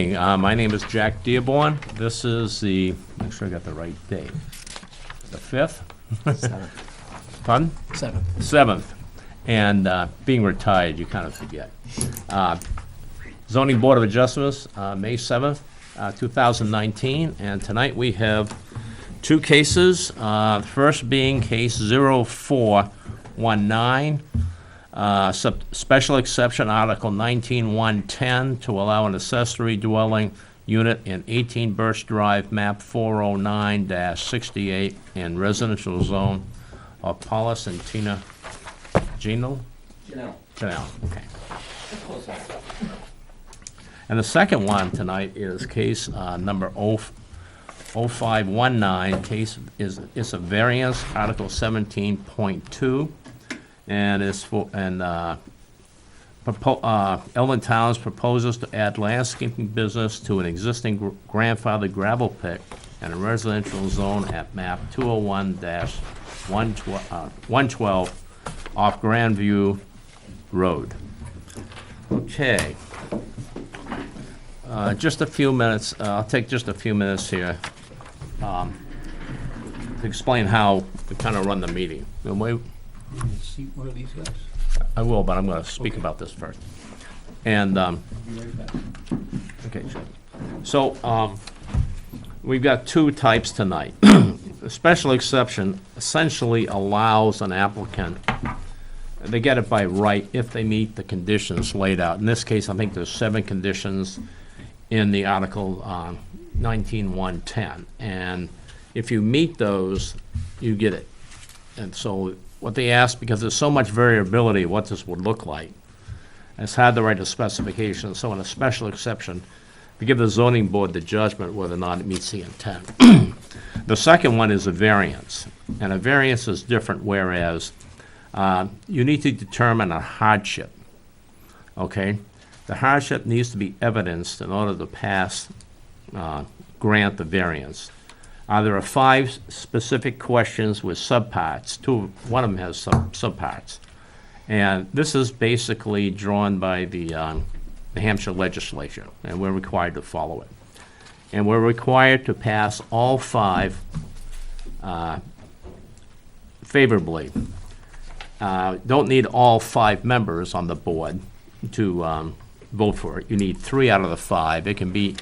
My name is Jack Dearborn. This is make sure I got the right date. The 5th? 7th. Pardon? 7th. 7th. And being retired, you kind of forget. Zoning Board of Adjustments, May 7th, 2019. And tonight we have two cases. The first being case 0419. Special exception, Article 19-110, to allow an accessory dwelling unit in 18 Birch Drive, map 409-68, in residential zone of Paulus and Tina Janelle, okay. And the second one tonight is case number 0519. Case is a variance, Article 17.2. And it's for, Elton Towns proposes to add landscaping business to an existing grandfathered gravel pit in a residential zone at map 201-112 off Grandview Road. Okay. Just a few minutes, I'll take just a few minutes here to explain how we kind of run the meeting. See one of these guys? I will, but I'm going to speak about this first. And, Be right back. okay, sure. So, we've got two types tonight. The special exception essentially allows an applicant, they get it by right if they meet the conditions laid out. In this case, I think there's 7 conditions in the Article 19-110. And if you meet those, you get it. And so what they ask, because there's so much variability what this would look like, it's hard to write a specification. So in a special exception, we give the zoning board the judgment whether or not it meets the intent. The second one is a variance. And a variance is different, whereas you need to determine a hardship. Okay? The hardship needs to be evidenced in order to grant the variance. There are 5 specific questions with subparts. One of them has subparts. And this is basically drawn by the New Hampshire legislature, and we're required to follow it. And we're required to pass all 5 favorably. Don't need all 5 members on the board to vote for it. You need 3 out of the 5. It can be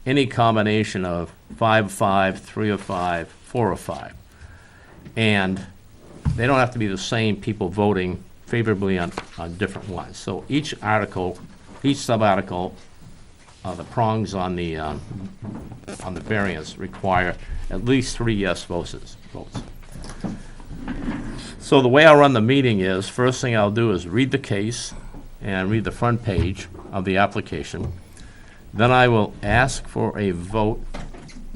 any combination of 5 of 5, 3 of 5, 4 of 5. And they don't have to be the same people voting favorably on different ones. So each article, each sub-article, the prongs on the variance require at least 3 yes votes. So the way I'll run the meeting is, first thing I'll do is read the case and read the front page of the application. Then I will ask for a vote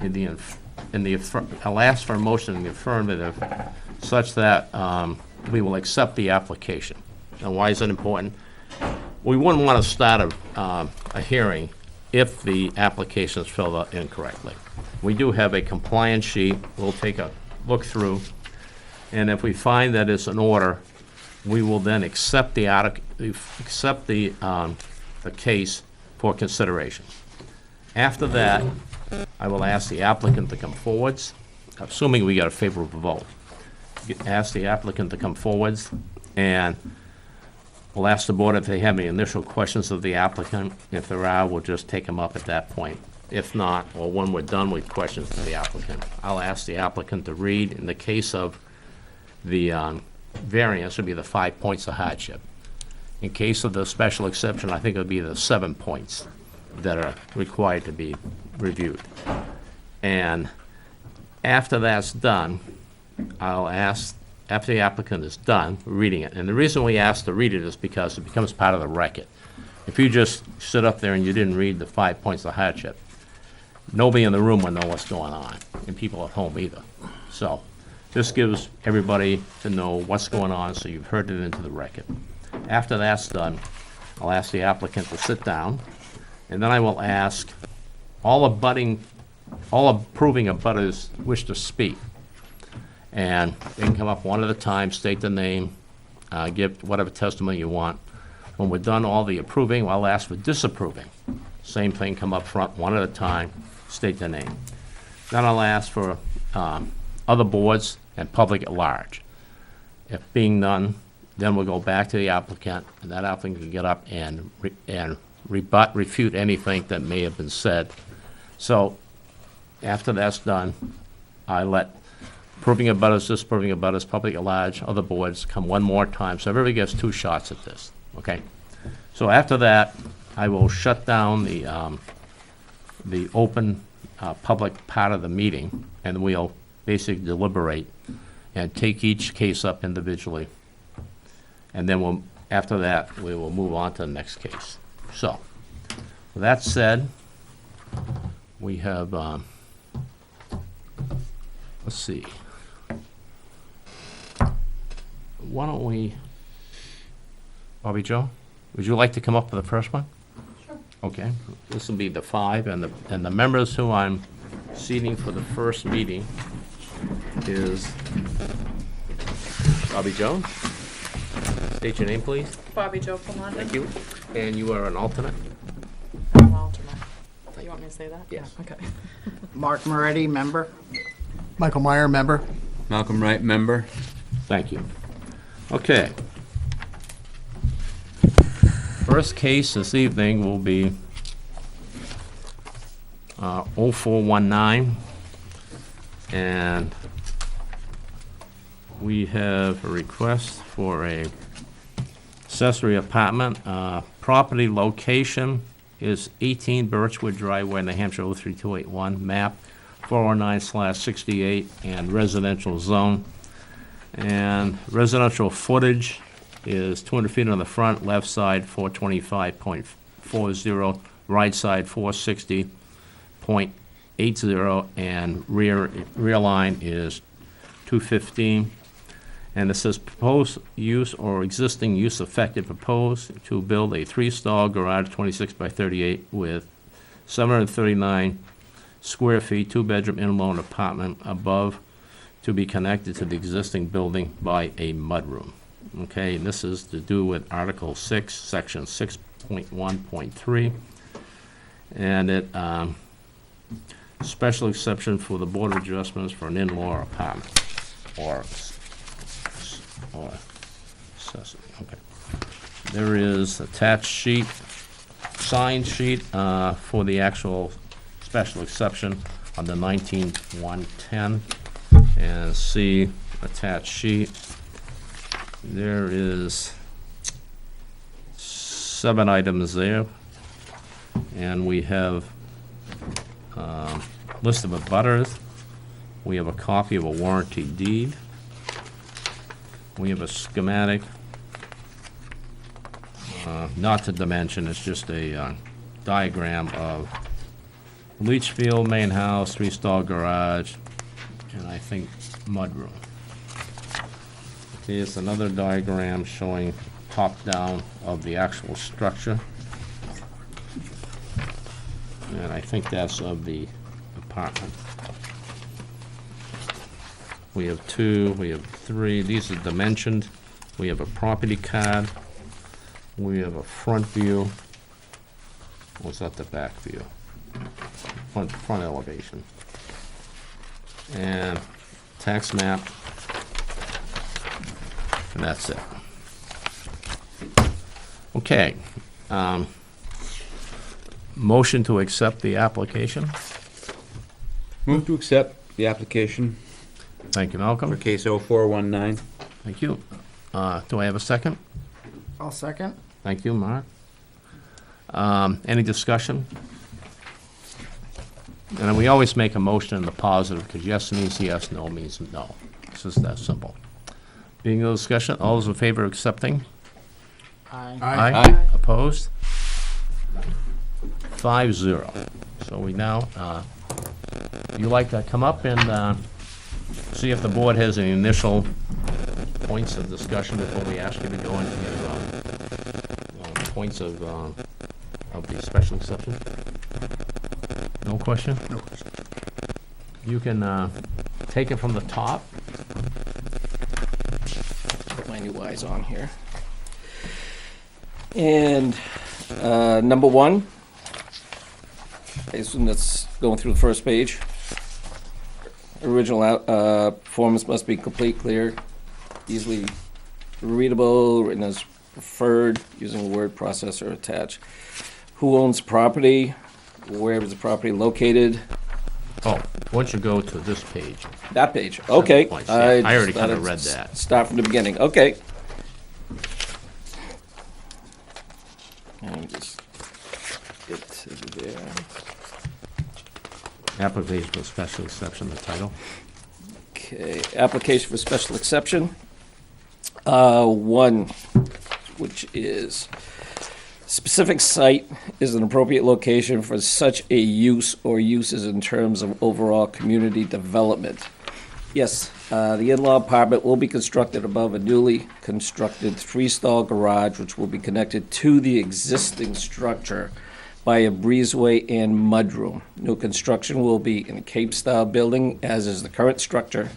I'll ask for a motion in the affirmative such that we will accept the application. And why is it important? We wouldn't want to start a hearing if the application is filled out incorrectly. We do have a compliance sheet. We'll take a look through, and if we find that it's in order, we will then accept the case for consideration. After that, I will ask the applicant to come forwards, assuming we get a favorable vote. Ask the applicant to come forwards, and we'll ask the board if they have any initial questions of the applicant. If there are, we'll just take them up at that point. If not, or when we're done with questions of the applicant, I'll ask the applicant to read. In the case of the variance, it would be the 5 points of hardship. In case of the special exception, I think it would be the 7 points that are required to be reviewed. And after that's done, I'll ask, after the applicant is done reading it, and the reason we ask to read it is because it becomes part of the record. If you just sit up there and you didn't read the 5 points of hardship, nobody in the room will know what's going on, and people at home either. So this gives everybody to know what's going on, so you've heard it into the record. After that's done, I'll ask the applicant to sit down, and then I will ask all approving abutters wish to speak. And they can come up one at a time, state the name, give whatever testimony you want. When we're done all the approving, I'll ask for disapproving. same thing, come up front, one at a time, state their name. Then I'll ask for other boards and public at large. If being none, then we'll go back to the applicant, and that applicant can get up and refute anything that may have been said. So after that's done, I let proving abutters, disproving abutters, public at large, other boards come one more time, so everybody gets 2 shots at this, okay? So after that, I will shut down the open public part of the meeting, and we'll basically deliberate and take each case up individually. And then after that, we will move on to the next case. So, with that said, we have, let's see. Why don't we, Bobby Joe, would you like to come up for the first one? Sure. Okay, this will be the 5, and the members who I'm seating for the first meeting is Bobby Joe. State your name, please. Bobby Joe from London. Thank you. And you are an alternate? I'm an alternate. You want me to say that? Yes. Yeah, okay. Mark Moretti, member. Michael Meyer, member. Malcolm Wright, member. Thank you. Okay. First case this evening will be 0419, and we have a request for a accessory apartment. Property location is 18 Birchwood Driveway, New Hampshire 03281, map 409/68, and residential zone. And residential footage is 200 feet on the front, left side 425.40, right side 460.80, and rear line is 215. And it says proposed use or existing use affected, proposed to build a 3-stall garage 26 by 38 with 739 square feet, 2-bedroom in-law apartment above, to be connected to the existing building by a mudroom. Okay, and this is to do with Article 6, Section 6.1.3. And it, special exception for the Board of Adjustments for an in-law apartment, or accessory, okay. There is attached sheet, signed sheet, for the actual special exception on the 19-110. And see attached sheet. There is 7 items there. And we have list of abutters. We have a copy of a warranty deed. We have a schematic. Not to dimension, it's just a diagram of leach field, main house, 3-stall garage, and I think mudroom. Okay, it's another diagram showing top-down of the actual structure. And I think that's of the apartment. We have 2, we have 3, these are dimensioned. We have a property card. We have a front view. What's that, the back view? Front elevation. And tax map. And that's it. Okay. Motion to accept the application. Move to accept the application Thank you, for Malcolm. case 0419. Thank you. Do I have a second? I'll second. Thank you, Mark. Any discussion? And we always make a motion in the positive, because yes means yes, no means no. It's just that simple. Being no discussion, all those in favor of accepting? Aye. Aye. Opposed? 5-0. So we now, you like to come up and see if the board has any initial points of discussion before we ask you to go into points of the special exception? No question? No question. You can take it from the top. Put my new eyes on here. And number 1, I assume that's going through the first page. Original forms must be complete, clear, easily readable, written as preferred, using a word processor attached. Who owns property? Where is the property located? Oh, once you go to this page, That page, okay. points, yeah. I already just thought kinda I'd read that. Start from the beginning, okay. And just get to there. application for special exception, the title. Okay, application for special exception. One, which is specific site is an appropriate location for such a use or uses in terms of overall community development. Yes, the in-law apartment will be constructed above a newly constructed three-stall garage, which will be connected to the existing structure by a breezeway and mudroom. New construction will be in a Cape-style building, as is the current structure,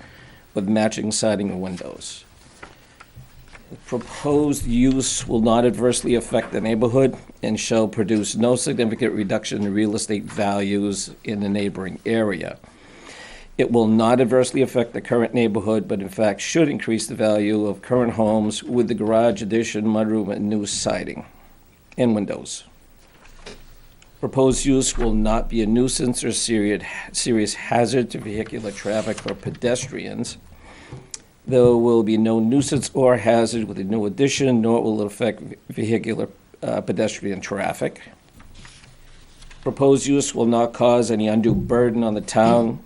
with matching siding and windows. The proposed use will not adversely affect the neighborhood and shall produce no significant reduction in real estate values in the neighboring area. It will not adversely affect the current neighborhood, but in fact should increase the value of current homes with the garage addition, mudroom, and new siding and windows. Proposed use will not be a nuisance or serious hazard to vehicular traffic or pedestrians. There will be no nuisance or hazard with the new addition, nor will it affect vehicular pedestrian traffic. Proposed use will not cause any undue burden on the town.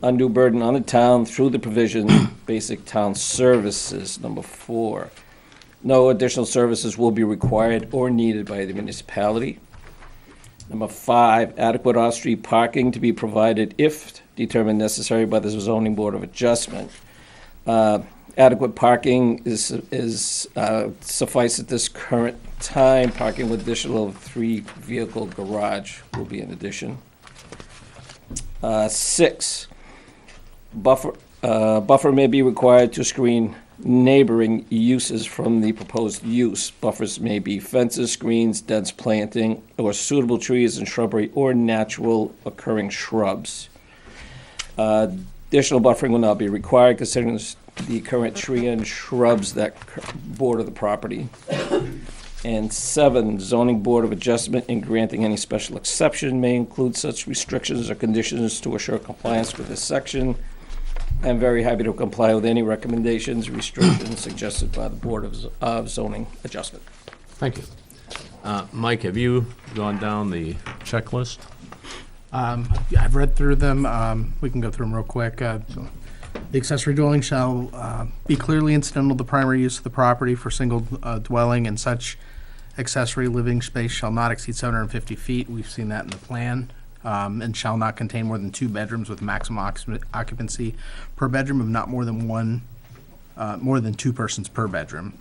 Undue burden on the town through the provision of basic town services. Number 4. No additional services will be required or needed by the municipality. Number 5, adequate off-street parking to be provided if determined necessary by the zoning board of adjustment. Adequate parking is suffice at this current time. Parking with additional 3-vehicle garage will be in addition. 6, buffer may be required to screen neighboring uses from the proposed use. Buffers may be fences, screens, dense planting, or suitable trees and shrubbery or natural occurring shrubs. Additional buffering will not be required considering the current tree and shrubs that border the property. And 7, zoning board of adjustment in granting any special exception may include such restrictions or conditions to assure compliance with this section. I'm very happy to comply with any recommendations, restrictions suggested by the Board of Zoning Adjustment. Thank you. Mike, have you gone down the checklist? I've read through them. We can go through them real quick. The accessory dwelling shall be clearly incidental to the primary use of the property for single dwelling, and such accessory living space shall not exceed 750 feet. We've seen that in the plan. And shall not contain more than 2 bedrooms with maximum occupancy per bedroom of not more than 2 persons per bedroom.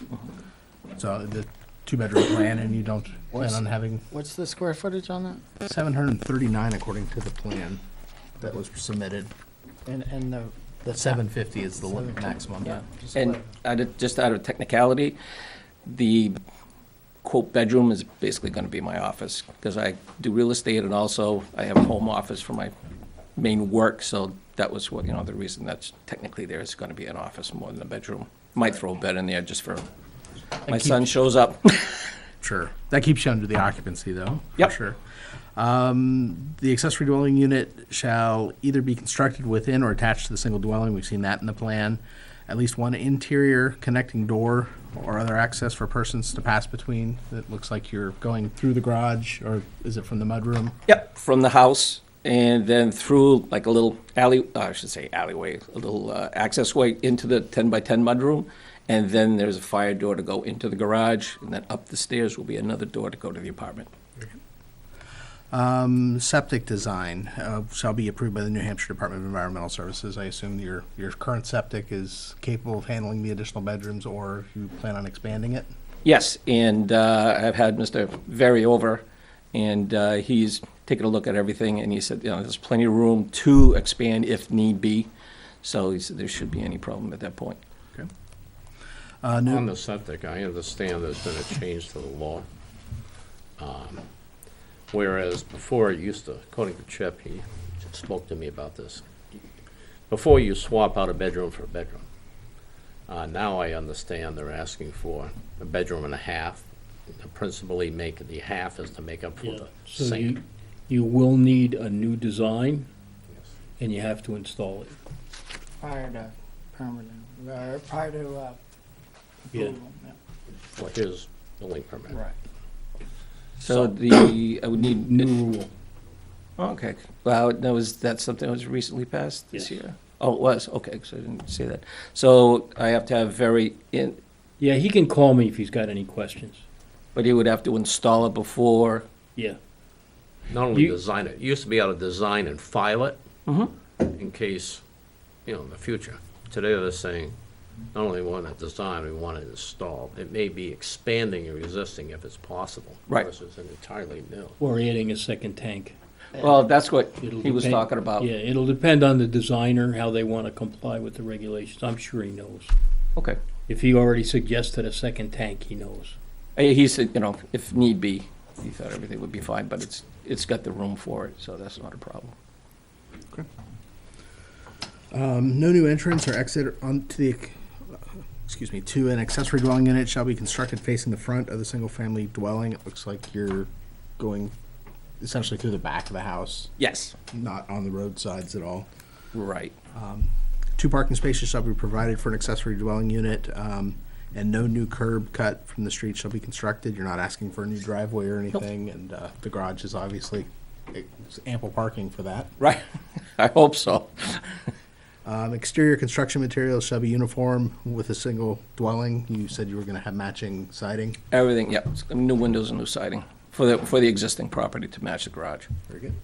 So the 2-bedroom plan, and you don't plan on having What's the square footage on 739 according to the plan that was submitted. that? And the 750 is the limit maximum. Yeah. And just out of technicality, the quote bedroom is basically going to be my office, because I do real estate and also I have a home office for my main work, so that was what, the reason that's technically there is going to be an office more than a bedroom. Might throw a bed in there just for, my son shows up. Sure. That keeps you under the occupancy, though. Yep. For sure. The accessory dwelling unit shall either be constructed within or attached to the single dwelling. We've seen that in the plan. At least one interior connecting door or other access for persons to pass between. It looks like you're going through the garage, or is it from the mudroom? Yep, from the house, and then through like a little alleyway, a little access way into the 10-by-10 mudroom, and then there's a fire door to go into the garage, and then up the stairs will be another door to go to the apartment. Septic design shall be approved by the New Hampshire Department of Environmental Services. I assume your current septic is capable of handling the additional bedrooms, or you plan on expanding it? Yes, and I've had Mr. Weare over, and he's taken a look at everything, and he said, there's plenty of room to expand if need be. So he said there shouldn't be any problem at that point. Okay. On the septic, I understand there's been a change to the law. Whereas before, it used to, according to Chip, he spoke to me about this. Before, you swap out a bedroom for a bedroom. Now I understand they're asking for a bedroom and a half. Principally, make the half is to make up for Yeah, the so sink. you will need a new design, and you have to install it. Prior to permitting, or prior to, Yeah. approval, yeah. For his building permit. Right. So I would need, New rule. okay, well, that's something that was recently passed this Yes. year? Oh, it was, okay, so I didn't say that. So I have to have Yeah, he can call me if he's got any questions. but he would have to install it before, Yeah. Not only You- design it, you used to be able to design and file it Mhm. in case, in the future. Today, they're saying, not only want it designed, we want it installed. It may be expanding your existing if it's possible. Right. Versus an entirely new. Or adding a second tank. well, that's what It'll he was depend- talking about. Yeah, it'll depend on the designer, how they want to comply with the regulations. I'm sure he knows. Okay. If he already suggested a second tank, he knows. He said, if need be, he thought everything would be fine, but it's got the room for it, so that's not a problem. No new entrance or exit onto to an accessory dwelling unit shall be constructed facing the front of the single-family dwelling. It looks like you're going essentially through the back of the house, Yes. not on the roadsides at all. Right. 2 parking spaces shall be provided for an accessory dwelling unit, and no new curb cut from the street shall be constructed. You're not asking for a new driveway or anything, and the garage is obviously it's ample parking for that. Right. I hope so. Exterior construction materials shall be uniform with a single dwelling. You said you were going to have matching siding. Everything, yep. New windows and new siding for the existing property to match the garage. Very good.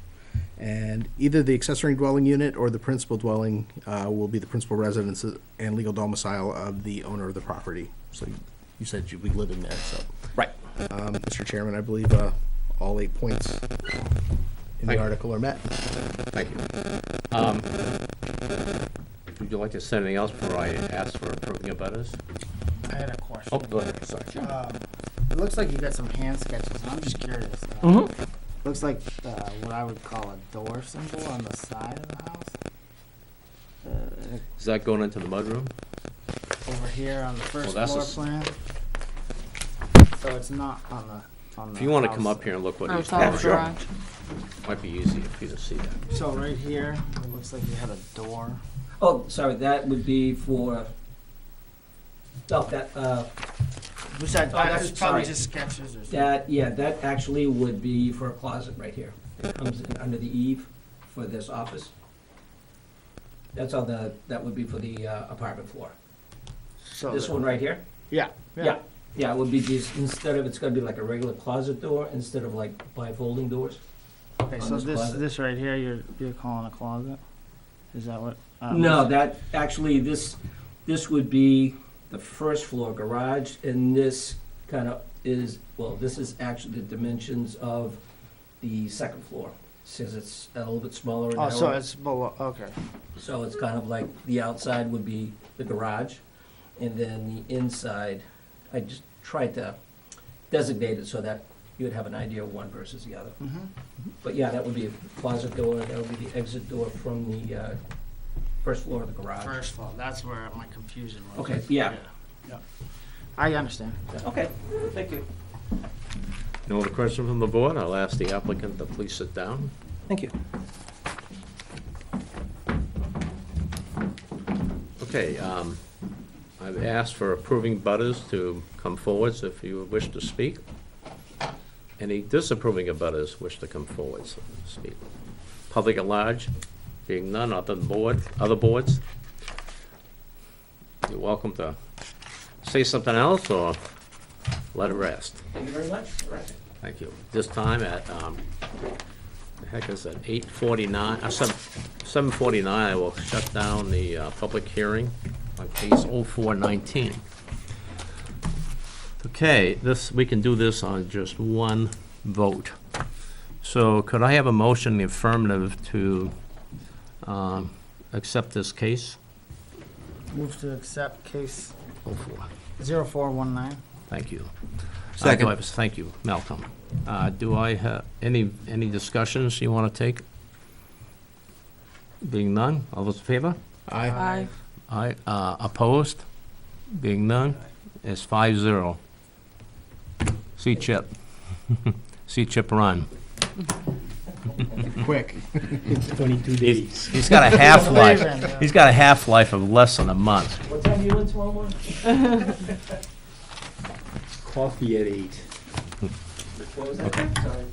And either the accessory dwelling unit or the principal dwelling will be the principal residence and legal domicile of the owner of the property. So you said you'd be living there, so. Right. Mr. Chairman, I believe all 8 points in Thank the you. article are met. Thank you. Would you like to say anything else before I ask for approving of butters? I had a question. Oh, go ahead, sorry. It looks like you got some hand sketches, and I'm just curious. Mhm. Looks like what I would call a door symbol on the side of the house. Is that going into the mudroom? Over here on the first that's floor a s- plan. So it's not on the If you want to come house. up here and look what Oh, he's it's on doing, the sure. garage. might be easy for you to see that. So right here, it looks like you had a door. Oh, sorry, that would be for, Was that, Oh, that's- that's probably sorry. just sketches or something. that actually would be for a closet right here. It comes in under the eave for this office. That would be for the apartment floor. So This one right here? Yeah. Yeah, it would be just, it's gonna be like a regular closet door instead of like bifolding doors. Okay, on so this this closet. this right here, you're calling a closet? Is that what? No, that, actually, this would be the first floor garage, and this kind of is, well, this is actually the dimensions of the second floor, since it's a little bit smaller and Oh, so narrower. it's below. Okay. So it's kind of like, the outside would be the garage, and then the inside, I just tried to designate it so that you'd have an idea of one versus the other. Mm-hmm. But yeah, that would be a closet door, that would be the exit door from the first floor of the garage. First floor. That's where my confusion was. Okay, yeah. Yeah. I understand. Okay, thank you. No other questions from the board? I'll ask the applicant to please sit down. Thank you. Okay, I've asked for approving butters to come forwards if you wish to speak. Any disapproving of butters wish to come forward to speak. Public at large, being none, other boards. You're welcome to say something else or let it rest. Thank you very much. Thank you. This time at, the heck is it, 8:49, 7:49, I will shut down the public hearing on case 0419. Okay, we can do this on just one vote. So could I have a motion in the affirmative to accept this case? Move to accept case 04. 0419. Thank you. Second. Thank you, Malcolm. Do I have any discussions you want to take? Being none, all those in favor? Aye. Aye, opposed? Being none, it's 5-0. See Chip. See Chip run. Quick. 22 days. He's got a half-life, he's got a half-life of less than a month. What time you in tomorrow morning? Coffee at 8. What was that? Sorry.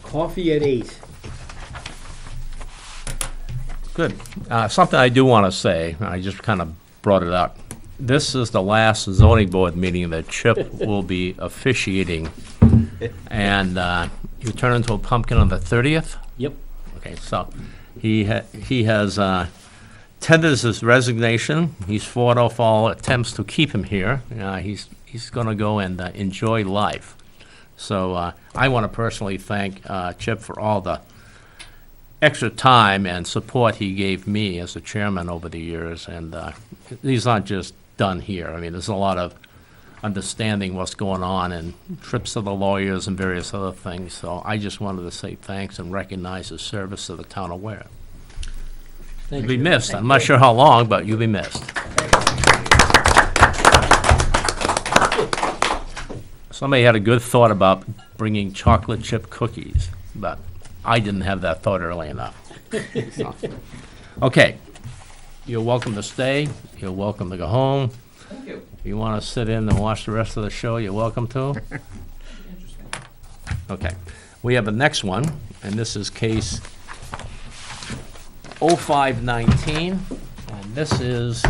Coffee at 8. Good. Something I do want to say, I just kind of brought it up. This is the last zoning board meeting that Chip will be officiating. And you turn into a pumpkin on the 30th? Yep. Okay, so he has tendered his resignation. He's fought off all attempts to keep him here. He's going to go and enjoy life. So I want to personally thank Chip for all the extra time and support he gave me as a chairman over the years. And he's not just done here. I mean, there's a lot of understanding what's going on and trips to the lawyers and various other things. So I just wanted to say thanks and recognize his service to the town of Weare. Thank You'll be you. missed. I'm not sure how long, but you'll be missed. Somebody had a good thought about bringing chocolate chip cookies, but I didn't have that thought early enough. So, okay, you're welcome to stay. You're welcome to go home. Thank you. If you want to sit in and watch the rest of the show, you're welcome to. Interesting. Okay, we have the next one, and this is case 0519, and this is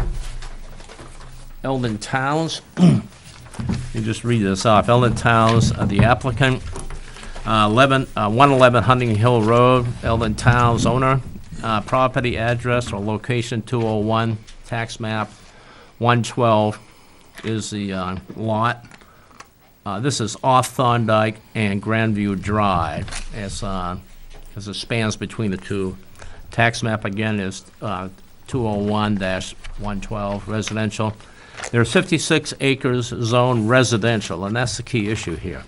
Eldon Towns. You just read this off. Eldon Towns, the applicant, 111 Hunting Hill Road, Eldon Towns owner, property address or location 201, tax map 112 is the lot. This is off Thorndike and Grandview Drive, as it spans between the two. Tax map again is 201-112 residential. There's 56 acres zone residential, and that's the key issue here.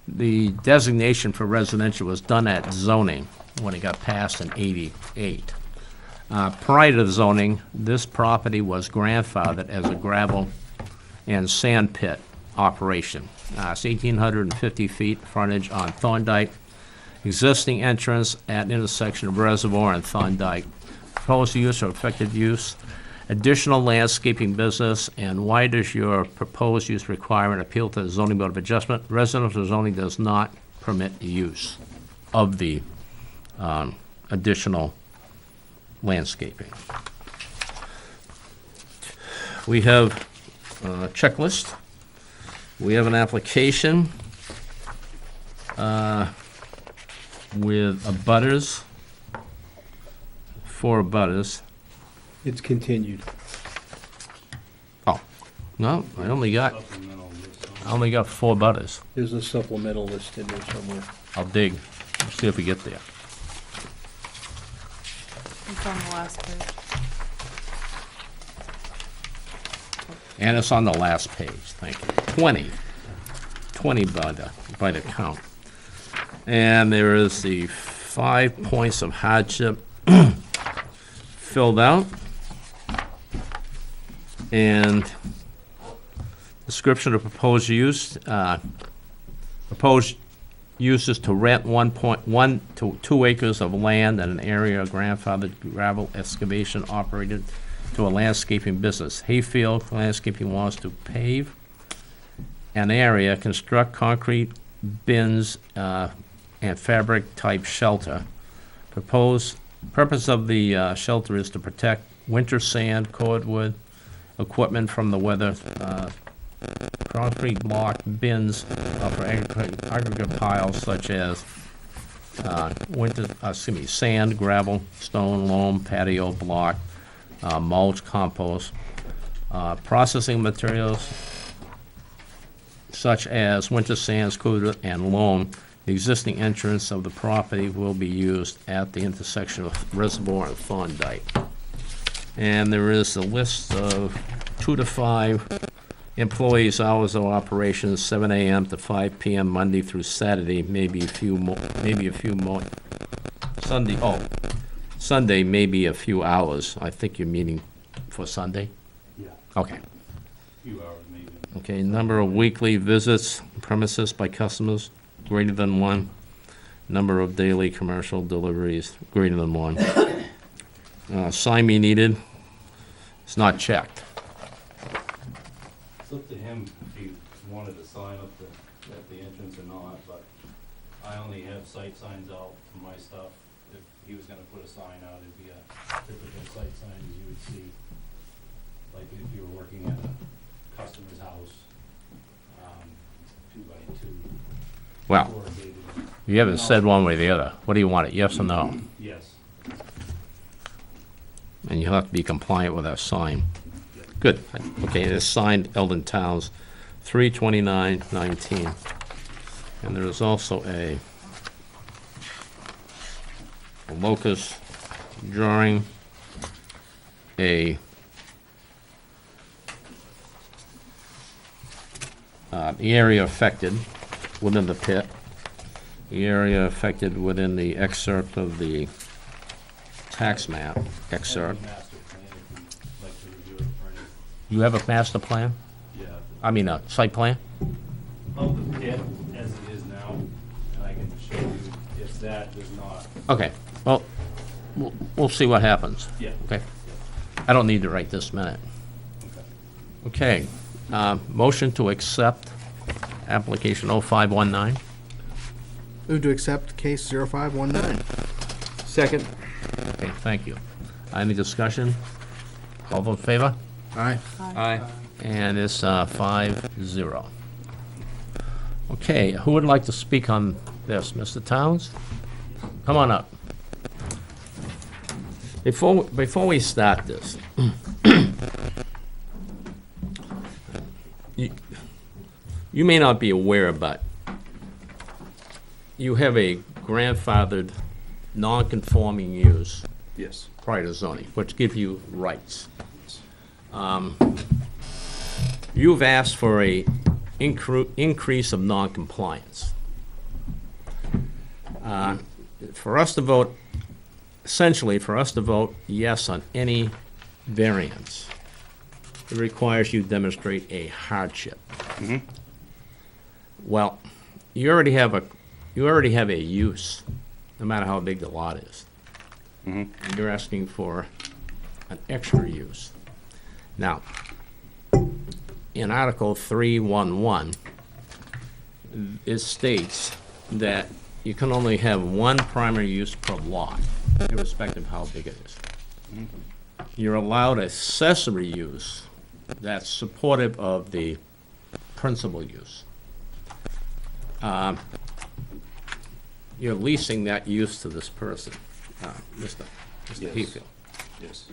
The designation for residential was done at zoning when it got passed in '88. Prior to the zoning, this property was grandfathered as a gravel and sand pit operation. It's 1,850 feet frontage on Thorndike. Existing entrance at intersection of Reservoir and Thorndike. Proposed use or effective use, additional landscaping business, and why does your proposed use requirement appeal to the zoning board of adjustment? Residential zoning does not permit the use of the additional landscaping. We have a checklist. We have an application with abutters, 4 abutters. It's continued. Oh, no, I only got 4 abutters. There's a supplemental list in there somewhere. I'll dig, see if we get there. It's on the last page. And it's on the last page, thank you. 20 by the count. And there is the 5 points of hardship filled out. And description of proposed use. Proposed use is to rent 1.1 to 2 acres of land and an area of grandfathered gravel excavation operated to a landscaping business. Hayfield Landscaping wants to pave an area, construct concrete bins and fabric-type shelter. Proposed purpose of the shelter is to protect winter sand, cordwood, equipment from the weather. Concrete block bins for aggregate piles such as sand, gravel, stone, loam, patio block, mulch, compost. Processing materials such as winter sands, cordwood, and loam. The existing entrance of the property will be used at the intersection of Reservoir and Thorndike. And there is a list of 2 to 5 Employees' hours of operation, 7 AM to 5 PM, Monday through Saturday, maybe a few more, Sunday, maybe a few hours. I think you're meaning for Sunday? Yeah, Okay. few hours maybe. Okay, number of weekly visits premises by customers, greater than one. Number of daily commercial deliveries, greater than one. Sign me needed, it's not checked. It's up to him if he wanted a sign up at the entrance or not, but I only have site signs out for my stuff. If he was gonna put a sign out, it'd be a typical site sign as you would see, like if you were working at a customer's house, 2x2. Well, corrugated. you haven't said one way or the other. What do you want, it, yes or no? Yes. And you'll have to be compliant with that sign. Good. Okay, it is signed Eldon Towns, 3/29/19. And there is also a locus drawing, a the area affected within the pit, the area affected within the excerpt of the tax map excerpt. Master plan, if you'd like to review it for any, You have a master plan? yeah, I mean, a site plan? of the pit as it is now, and I can show you if that does not, Okay, well, we'll see what happens. yeah. Okay. I don't need to write this minute. Okay. Okay, motion to accept application 0519. Move to accept case 0519. Second. Okay, thank you. Any discussion? All those in favor? Aye. Aye. And it's 5-0. Okay, who would like to speak on this? Mr. Towns? Come on up. Before we start this, you may not be aware, but you have a grandfathered, non-conforming use Yes. prior to zoning, which give you rights. You've asked for a increase of non-compliance. For us to vote, essentially, for us to vote yes on any variance, it requires you demonstrate a hardship. Well, you already have a use, no matter how big the lot is. And you're asking for an extra use. Now, in Article 311, it states that you can only have one primary use per lot, irrespective of how big it is. You're allowed accessory use that's supportive of the principal use. You're leasing that use to this person, Mr. Yes. Heathfield. Yes.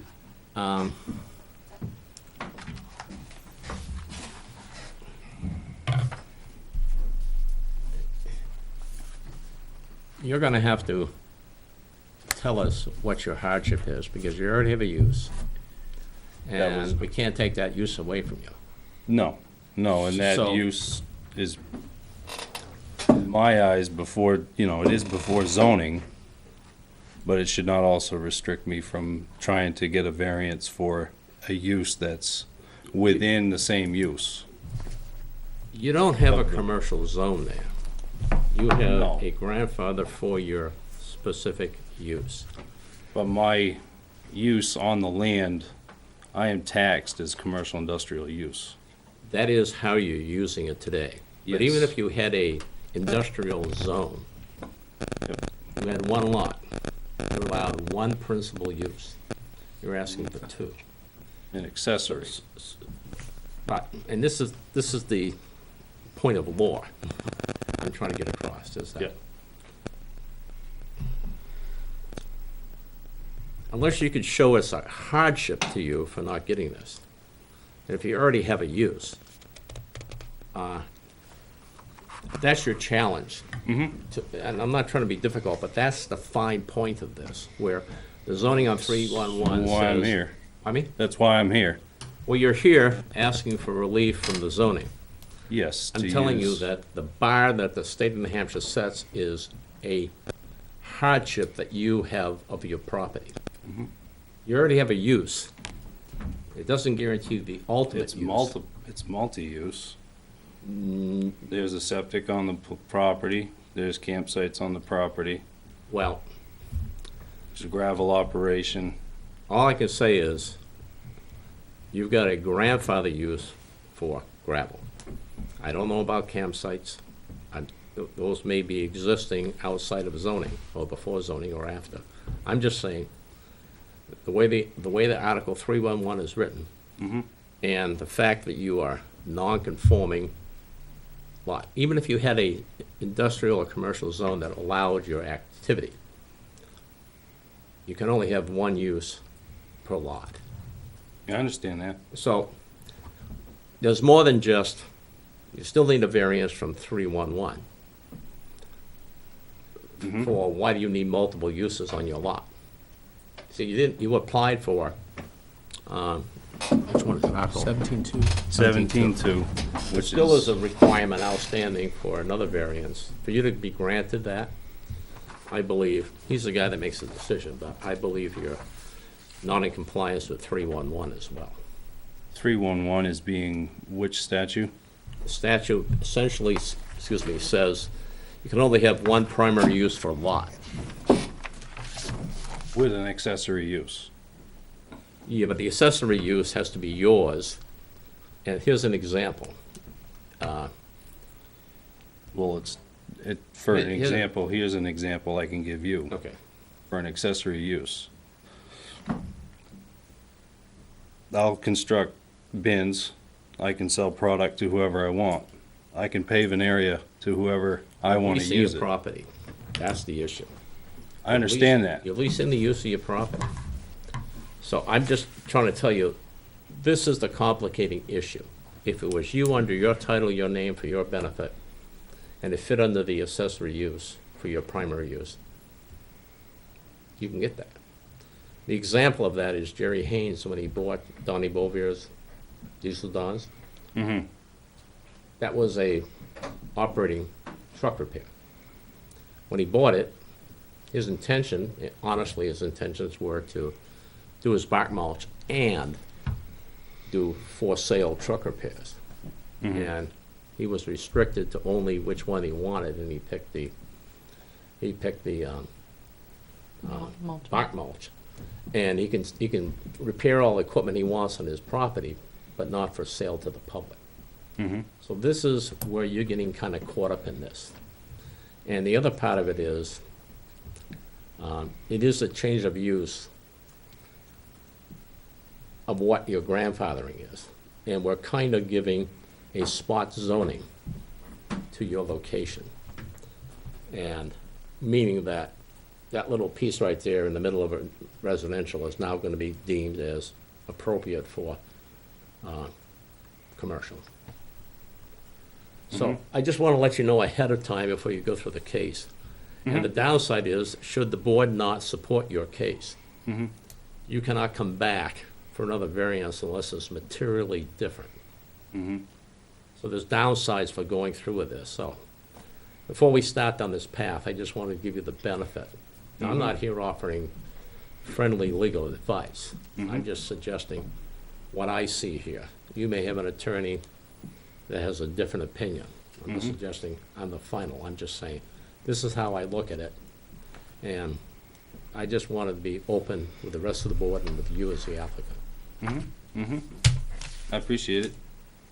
You're gonna have to tell us what your hardship is, because you already have a use. That was- And we can't take that use away from you. No, and that So- use is, in my eyes, before, it is before zoning, but it should not also restrict me from trying to get a variance for a use that's within the same use. You don't have a commercial zone there. You have No. a grandfather for your specific use. But my use on the land, I am taxed as commercial industrial use. That is how you're using it today. But even Yes. if you had a industrial zone, you had one lot, you're allowed one principal use. You're asking for two. An accessory. But, and this is the point of law I'm trying to get across, is Yeah. that unless you could show us a hardship to you for not getting this, and if you already have a use, that's your challenge. And I'm not trying to be difficult, but that's the fine point of this, where the zoning on 311 says. Why I'm here. I mean, That's why I'm here. Well, you're here asking for relief from the zoning. Yes. I'm to telling you use- that the bar that the state of New Hampshire sets is a hardship that you have of your property. Mm-hmm. You already have a use. It doesn't guarantee the ultimate It's use. it's multi-use. Mm, There's a septic on the property, there's campsites on the property, Well, there's a gravel operation. all I can say is, you've got a grandfather use for gravel. I don't know about campsites. Those may be existing outside of zoning, or before zoning, or after. I'm just saying, the way the Article 311 is written, Mhm. and the fact that you are non-conforming lot, even if you had a industrial or commercial zone that allowed your activity, you can only have one use per lot. I understand that. So, there's more than just, you still need a variance from 311. Mhm. For why do you need multiple uses on your lot? See, you applied for, which one is it? 17.2. 17.2, Which which still is is, a requirement outstanding for another variance. For you to be granted that, I believe, he's the guy that makes the decision, but I believe you're not in compliance with 311 as well. 311 is being which statute? The statute essentially, says you can only have one primary use for a lot. With an accessory use. Yeah, but the accessory use has to be yours. And here's an example. Well, for an Here's- example, here's an example I can give you Okay, for an accessory use. I'll construct bins, I can sell product to whoever I want. I can pave an area to whoever I want to leasing your use it. property, that's the issue. I understand that. You're leasing the use of your property. So I'm just trying to tell you, this is the complicating issue. If it was you under your title, your name, for your benefit, and it fit under the accessory use for your primary use, you can get that. The example of that is Jerry Haynes, when he bought Donnie Bovier's Diesel Dons. Mm-hmm. That was a operating truck repair. When he bought it, his intention, honestly, his intentions were to do his bark mulch and do for-sale truck repairs. And he was restricted to only which one he wanted, and he picked the Mulch. bark mulch. And he can repair all the equipment he wants on his property, but not for sale to the public. Mm-hmm. So this is where you're getting kind of caught up in this. And the other part of it is a change of use of what your grandfathering is. And we're kind of giving a spot zoning to your location. And meaning that that little piece right there in the middle of a residential is now going to be deemed as appropriate for commercial. So I just want to let you know ahead of time before you go through the case. And the downside is, should the board not support your case, you cannot come back for another variance unless it's materially different. So there's downsides for going through with this. So before we start down this path, I just want to give you the benefit. Now, I'm not here offering friendly legal advice. I'm just suggesting what I see here. You may have an attorney that has a different opinion. I'm not suggesting I'm the final. I'm just saying, this is how I look at it. And I just wanted to be open with the rest of the board and with you as the applicant. I appreciate it.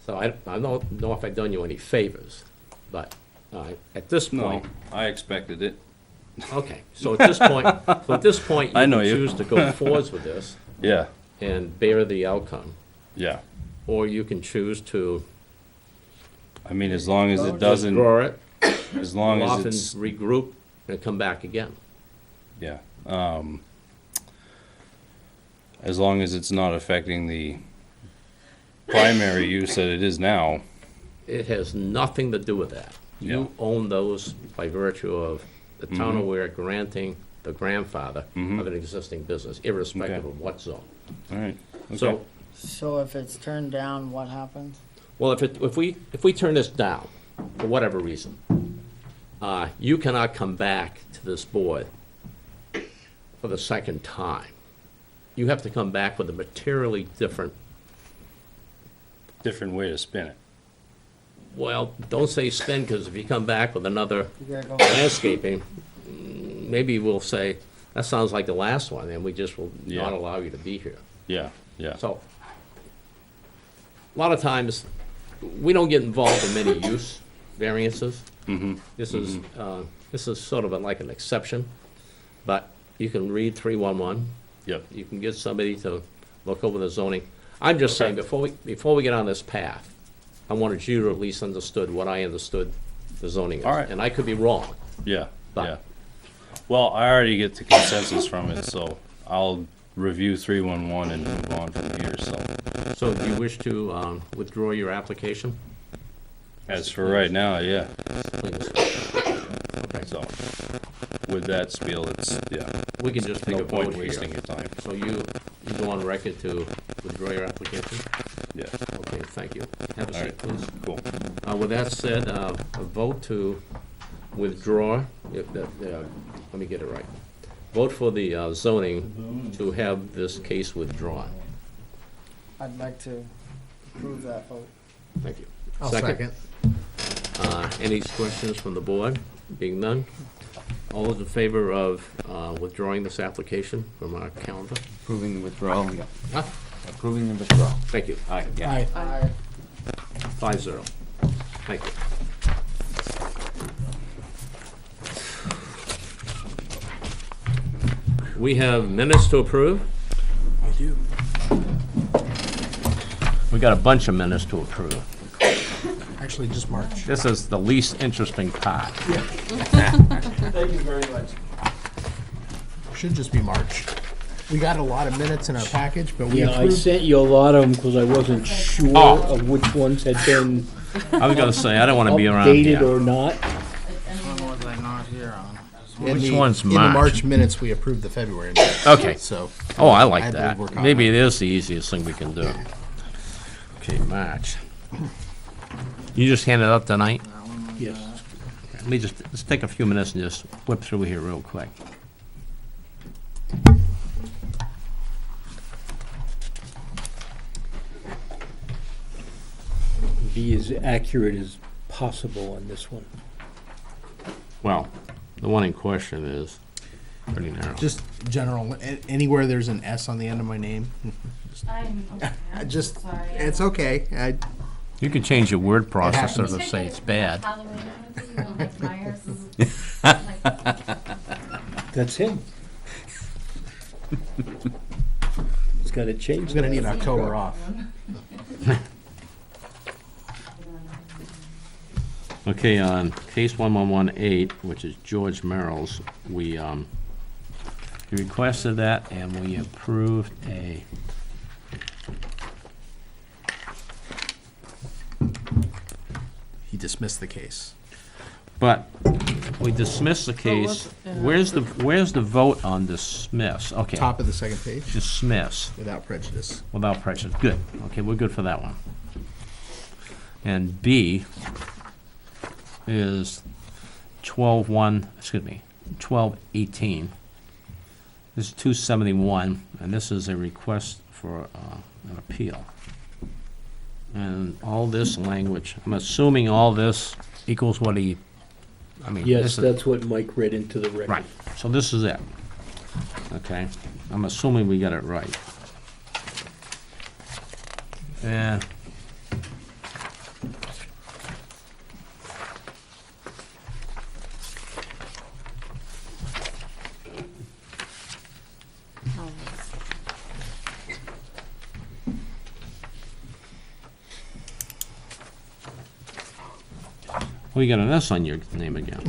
So I don't know if I've done you any favors, but at this No, point, I expected it. okay, so at this point, I you know can you. choose to go forwards with this Yeah, and bear the outcome, yeah. or you can choose to I mean, as long as it doesn't, withdraw it, as long as often it's, regroup, and come back again. yeah. As long as it's not affecting the primary use that it is now. It has nothing to do with that. Yeah. You own those by virtue of the town of Weare granting the grandfather of an existing business, irrespective Okay. of what zone. All right. So, Okay. So if it's turned down, what happens? Well, if we turn this down, for whatever reason, you cannot come back to this board for the second time. You have to come back with a materially different, Different way to spin it. well, don't say spin, because if you come back with another You gotta go. landscaping, maybe we'll say, that sounds like the last one, and we just will Yeah. not allow you to be here. Yeah, yeah. So, a lot of times, we don't get involved in many use variances. Mm-hmm. This is sort of like an exception, but you can read 311. Yep. You can get somebody to look over the zoning. I'm just saying, before we get on this path, I wanted you to at least understood what I understood the zoning is. All right. And I could be wrong. Yeah, But- yeah. Well, I already get the consensus from it, so I'll review 311 and move on from here, so. So do you wish to withdraw your application? As for right now, yeah, Please. so. With that spiel, it's, yeah, We can just take no a point vote here. wasting your time. So you go on record to withdraw your application? Yeah, Okay, thank you. Have a All seat, right. please. cool. With that said, a vote to withdraw, let me get it right. Vote for the zoning to have this case withdrawn. I'd like to approve that vote. Thank you. I'll second. Any questions from the board? Being none? All those in favor of withdrawing this application from our calendar? Approving the withdrawal. Huh? Approving the withdrawal. Thank you. Aye. Aye. Aye. 5-0. Thank you. We have minutes to approve. I do. We got a bunch of minutes to approve. Actually, just March. This is the least interesting part. Thank you very much. Should just be March. We got a lot of minutes in our package, but we Yeah, I approved. sent you a lot of them because I wasn't sure Oh. of which ones had been I was gonna say, I don't wanna be around updated here. or not. When was I not here on? in Which the- one's In the March? March minutes, we approved the February minutes. Okay. So, Oh, I I like believe that. we're caught Maybe up. it is the easiest thing we can do. Okay, March. You just hand it up tonight? Yes. Let me let's take a few minutes and just whip through here real quick. Be as accurate as possible on this one. Well, the one in question is pretty narrow. just general, anywhere there's an S on the end of my name, I'm okay. I just, Sorry. it's okay. You can change your word processor happens. to say it's bad. Halloween, you know, like Myers is like, That's him. He's got to change I'm gonna that. need October off. Okay, on case 1118, which is George Merrill's, we requested that and we approved He dismissed the case. but we dismissed the case. Where's the vote on dismiss? Okay, Top of the second page, dismiss without prejudice. without prejudice. Good. Okay, we're good for that one. And B is 1218. This is 271, and this is a request for an appeal. And all this language, I'm assuming all this equals what he, I mean. Yes, this is- that's what Mike read into the record. Right, so this is it. Okay, I'm assuming we got it right. Yeah. Well, you got an S on your name again.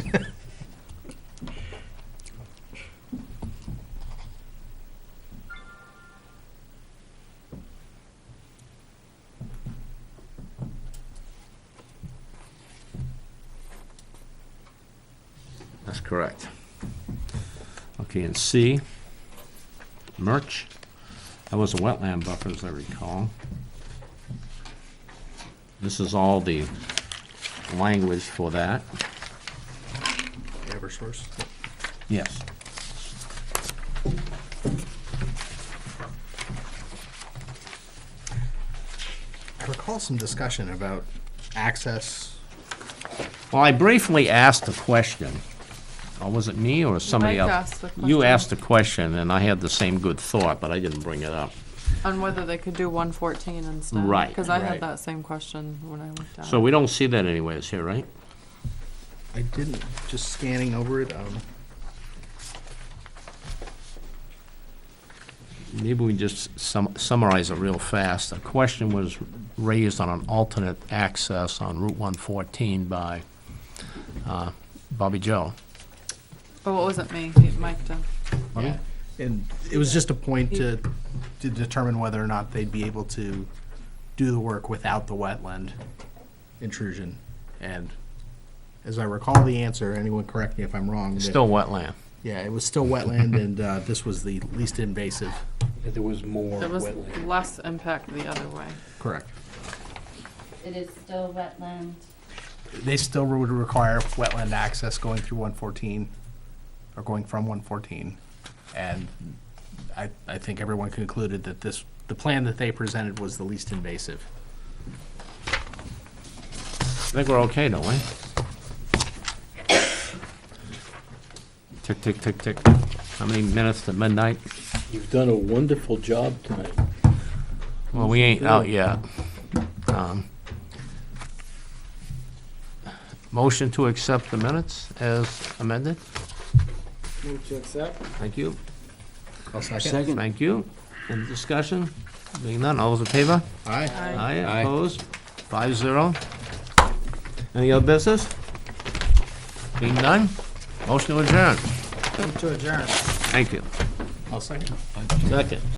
That's correct. Okay, and C, merch. That was a wetland buffer, as I recall. This is all the language for that. Eversource. Yes. I recall some discussion about access. Well, I briefly asked a question. Or was it me or somebody Mike else? asked the You question. asked a question, and I had the same good thought, but I didn't bring it up. On whether they could do 114 instead. Right, Because I right. had that same question when I looked at it. So we don't see that anyways here, right? I didn't, just scanning over it, Maybe we just summarize it real fast. A question was raised on an alternate access on Route 114 by Bobby Joe. Oh, it wasn't me. Mike did. yeah. And it was just a point to determine whether or not they'd be able to do the work without the wetland intrusion. And as I recall the answer, anyone correct me if I'm wrong. that- Still wetland. Yeah, it was still wetland, and this was the least invasive. There was more There was wetland. less impact the other way. Correct. It is still wetland. They still would require wetland access going through 114, or going from 114. And I think everyone concluded that the plan that they presented was the least invasive. I think we're okay, don't we? Tick, tick, tick, tick. How many minutes to midnight? You've done a wonderful job tonight. Well, we ain't out yet. Um, Motion to accept the minutes as amended? Move to accept. Thank you. I'll second. Thank you. Any discussion? Being none, all those in favor? Aye. Aye. Aye, opposed? 5-0. Any other business? Being none, motion to adjourn. Move to adjourn. Thank you. I'll second. Second.